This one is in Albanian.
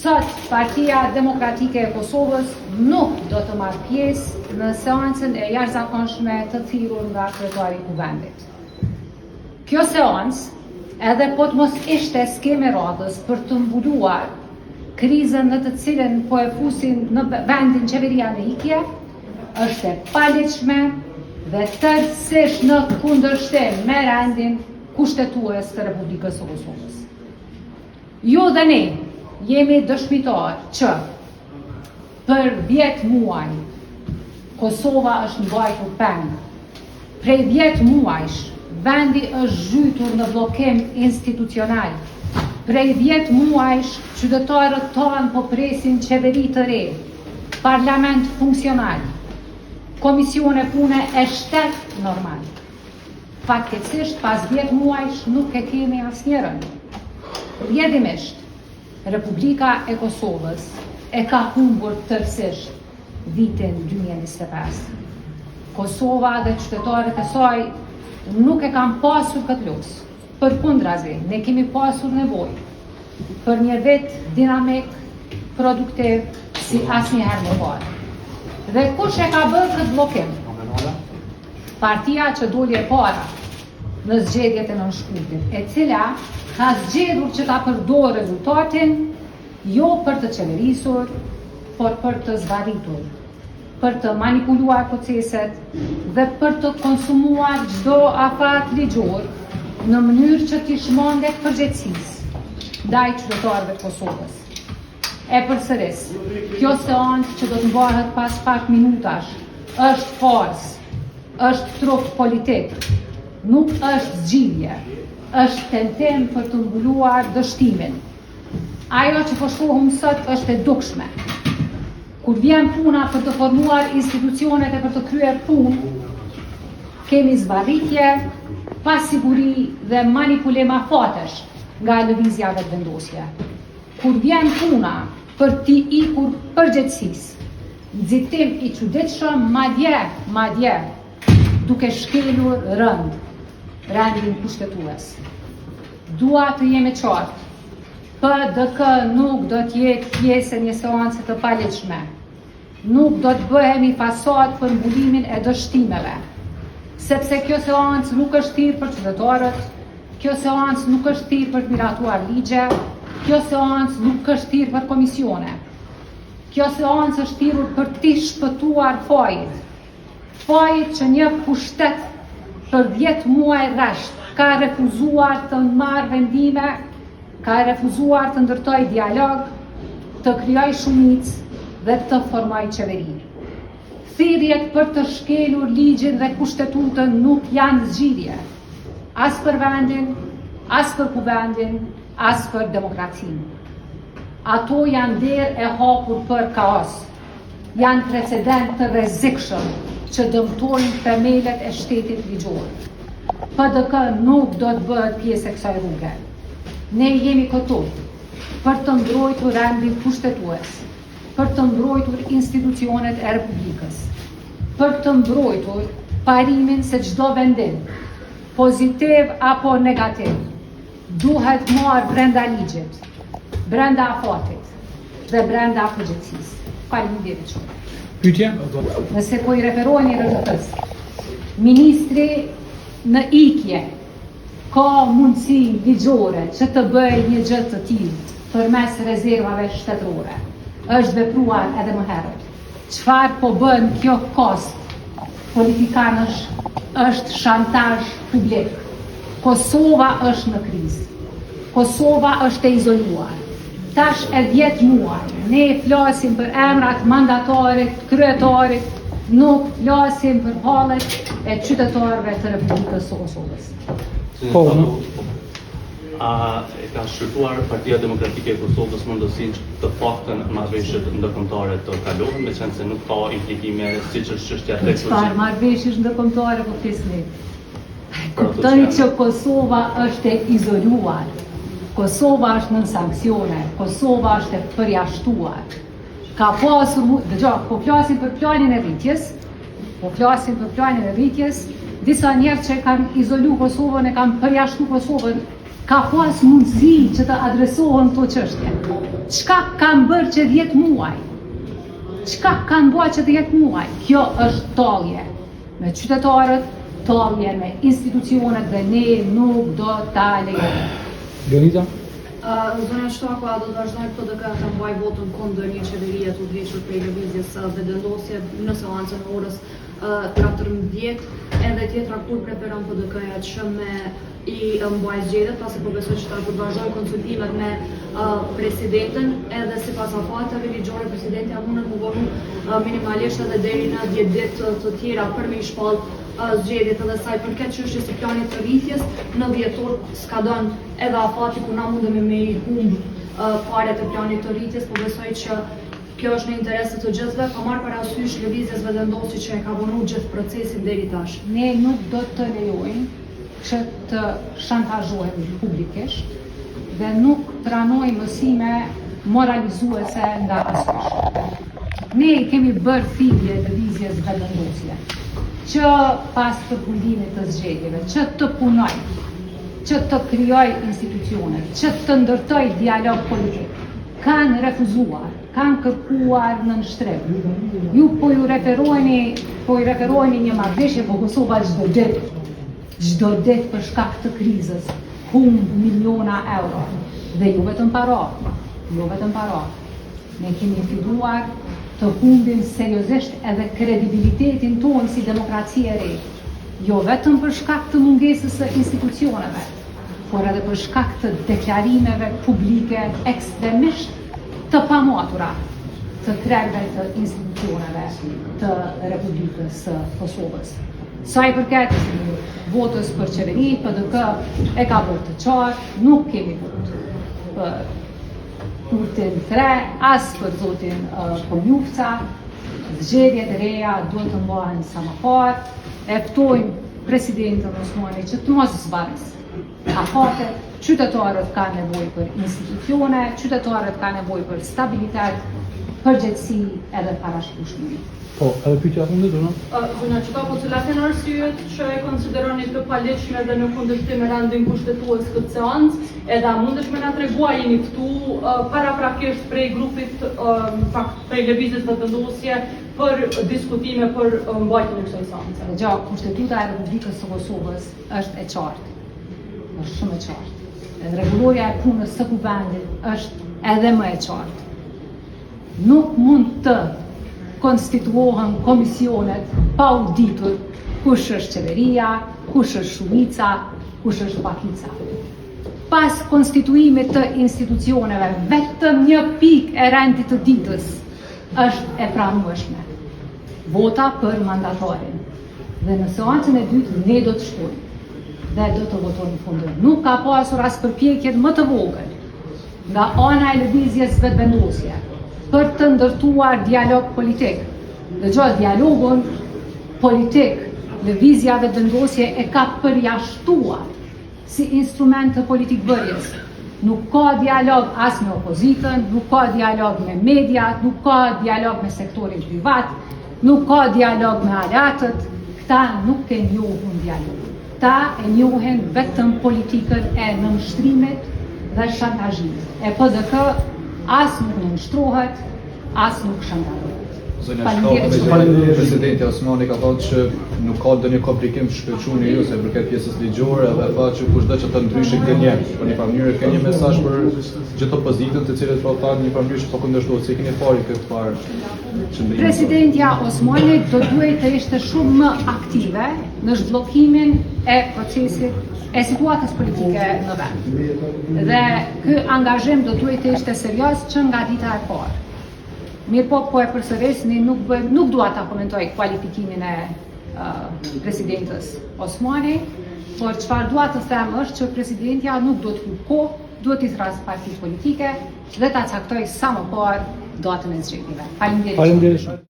Sot, Partia Demokratike e Kosovës nuk do të marrë pjesë në seancën e jashtëzakonshme të thirrur nga kryetari i kuvendit. Kjo seancë, edhe po të mos ishte skeme radhës për të mbuluar krizën në të cilën po e fusin në vendin qeveria në ikje, është e paligjshme dhe tërësisht në kundërshtim me rendin kushtetues të Republikës së Kosovës. Ju dhe ne jemi dëshmitar që për 10 muaj Kosova është mbajtur peng. Prej 10 muajsh vendi është zhytur në bllokim institucional. Prej 10 muajsh qytetarët tanë po presin qeveri të re, parlament funksional, komisione pune e shtet normal. Faktikisht pas 10 muajsh nuk e kemi asnjërin. Rrjedhimisht, Republika e Kosovës e ka humbur tërësisht vitin 2025. Kosova dhe qytetarët e saj nuk e kanë pasur këtë luks. Përkundrazi, ne kemi pasur nevojë për një vit dinamik, produktiv, si asnjëherë më parë. Dhe kush e ka bërë këtë bllokim? Partia që doli e para në zgjedhjet e nënshkrutit, e cila ka zgjedhur që ta përdorë rezultatin jo për të qeverisur, por për të zvarritur, për të manipuluar proceset dhe për të konsumuar çdo afat ligjor në mënyrë që t'i shmanget përgjegjësisë ndaj qytetarëve të Kosovës. E përsëris, kjo seancë që do të mbahet pas pak minutash është farsë, është trup politik, nuk është zgjidhje, është tentim për të mbuluar dështimin. Ajo që po shohim sot është e dukshme. Kur vjen puna për të formuar institucionet e për të kryer punë, kemi zvarritje, pasiguri dhe manipulim afatesh nga lëvizja vetëvendosje. Kur vjen puna për t'i ikur përgjegjësisë, nxitim i çuditshëm, madje duke shkelur rendin kushtetues. Dua të jemi qartë, PDK nuk do të jetë pjesë e një seance të paligjshme. Nuk do të bëhemi fasad për mbulimin e dështimeve, sepse kjo seancë nuk është thirrë për qytetarët, kjo seancë nuk është thirrë për të miratuar ligje, kjo seancë nuk është thirrë për komisione. Kjo seancë është thirrur për t'i shpëtuar fajit që një pushtet për 10 muaj rresht ka refuzuar të marrë vendime, ka refuzuar të ndërtoj dialog, të krijoj shumicë dhe të formoj qeveri. Thirrjet për të shkelur ligjin dhe kushtetutën nuk janë zgjidhje, as për vendin, as për kuvendin, as për demokracinë. Ato janë derë e hapur për kaos, janë precedent të rrezikshëm që dëmtojnë themelet e shtetit ligjor. PDK nuk do të bëhet pjesë e kësaj rruge. Ne jemi këtu për të mbrojtur rendin kushtetues, për të mbrojtur institucionet e Republikës, për të mbrojtur parimin se çdo vendim, pozitiv apo negativ, duhet marrë brenda ligjit, brenda afatit dhe brenda përgjegjësisë. Faleminderit shumë. Pyetja? Nëse po i referoheni RRT-s, ministri në ikje ka mundësi ligjore që të bëjë një gjë të tillë përmes rezervave shtetërore. Është vepruar edhe më herët. Çfarë po bën kjo kost politikanësh është shantazh publik. Kosova është në krizë. Kosova është e izoluar. Tash e 10 muaj, ne flasim për emrat mandatarit, kryetarit, nuk flasim për hallet e qytetarëve të Republikës së Kosovës. A e ka shqyrtuar Partia Demokratike e Kosovës mundësinë të paktën marrëveshjet ndërkombëtare të kalohen, meqense se nuk ka implikime siç është çështja e Çfarë marrëveshjesh ndërkombëtare po flisni? Kuptoni që Kosova është e izoluar. Kosova është nën sanksione, Kosova është e përjashtuar. Ka pasur, po flasim për planin e rritjes, disa njerëz që kanë izoluar Kosovën e kanë përjashtuar Kosovën, ka pas mundësi që të adresohen këto çështje. Çka kanë bërë që 10 muaj? Çka kanë bërë që 10 muaj? Kjo është tallje me qytetarët, tallje me institucionet dhe ne nuk do ta lejojmë. Gjonita? Zonja Shtakua do të vazhdojnë PDK të mbaj votën kundër një qeverie të udhëhequr prej lëvizjes vendosje në seancën e orës 14, edhe tjetra kur preferon PDK-ja që me i mbaj zgjedhjet, pasi po besoj që ta do të vazhdojë konsultimet me presidentin, edhe sipas afateve ligjore presidenti mundet të vonu minimalisht edhe deri në 10 ditë të tjera për me i shpall zgjedhjet, edhe sa i përket çështjes së planit të rritjes në dhjetor s'ka dhënë edhe afati ku na mundemi me i humb paret e planit të rritjes, po besoj që kjo është në interes të gjithëve, ka marrë parasysh lëvizjes vendosi që e ka vonu gjithë procesin deri tash. Ne nuk do të lejojmë që të shantazhohemi publikisht dhe nuk pranojmë mësime moralizuese nga askush. Ne kemi bërë thirrje lëvizjes vendosje që pas përfundimit të zgjedhjeve, që të punoj, që të krijoj institucionet, që të ndërtoj dialog politik. Kanë refuzuar, kanë kërkuar në nështrim. Ju po ju referojni një marrëveshje po Kosova çdo ditë për shkak të krizës, humb miliona euro. Dhe ju vetëm para. Ne kemi filluar të humbim seriozisht edhe kredibilitetin tonë si demokraci e re. Jo vetëm për shkak të mungesës së institucioneve, por edhe për shkak të deklarimeve publike ekstremisht të pamatura të krerëve të institucioneve të Republikës së Kosovës. Sa i përket votës për qeveri, PDK e ka bërë të qartë, nuk kemi votë për kurtin 3, as për zotin Konjufca. Zgjedhjet e reja duhet të mbahen sa më parë. E ftojmë presidentin Osmani që të mos zbarisë afate. Qytetarët ka nevojë për institucione, qytetarët ka nevojë për stabilitet, përgjegjësi edhe parashikueshmëri. Po, edhe pyetja e fundit, Zonja Shtakua, cilat janë arsyet që e konsideroni të paligjshme dhe në kundërshtim me rendin kushtetues këtë seancë, edhe a mundesh me na tregua jeni këtu paraprakisht prej grupit prej lëvizjes vendosje për diskutime për mbajtjen e kësaj seance? Gjatë Kushtetuta e Republikës së Kosovës është e qartë. Është shumë e qartë. Edhe rregulloria e punës së kuvendit është edhe më e qartë. Nuk mund të konstituohen komisionet pa u ditur kush është qeveria, kush është shumica, kush është pakica. Pas konstituimit të institucioneve, vetëm një pikë e rendit të ditës është e pranueshme. Vota për mandatorin. Dhe në seancën e dytë ne do të shkojmë dhe do të votojmë në fund. Nuk ka pasur as përpjekje më të vogël nga ana e lëvizjes vetëvendosje për të ndërtuar dialog politik. Dhe dialogun politik, lëvizja vetëvendosje e ka përjashtuar si instrument të politikbërjes. Nuk ka dialog as me opozitën, nuk ka dialog me mediat, nuk ka dialog me sektorin privat, nuk ka dialog me aleatët. Këta nuk e njohin dialog. Ta e njohin vetëm politikën e nënshtrimit dhe shantazhimit. E PDK as nuk nënshtrohet, as nuk shantazhohet. Zonja Shtakua, presidenti Osmani ka thënë që nuk ka ndonjë komplikim shkëlquni ju se përket pjesës ligjore dhe tha që kushdo që të ndryshë gënjen. Për një mënyrë ka një mesazh për gjithë opozitën, të cilët po thonë një mënyrë që po kundërshtohet, se keni parë këtë parë. Presidentja Osmani do duhet të ishte shumë më aktive në zhbllokimin e procesit e situatës politike në vend. Dhe ky angazhim do duhet të ishte serioz që nga dita e parë. Mirë po e përsëris, ne nuk dua ta komentoj kualifikimin e presidentës Osmani, por çfarë dua të them është që presidentja nuk do të humbë kohë, duhet t'i thrasë partitë politike dhe ta caktoj sa më parë datën e zgjedhjeve. Faleminderit.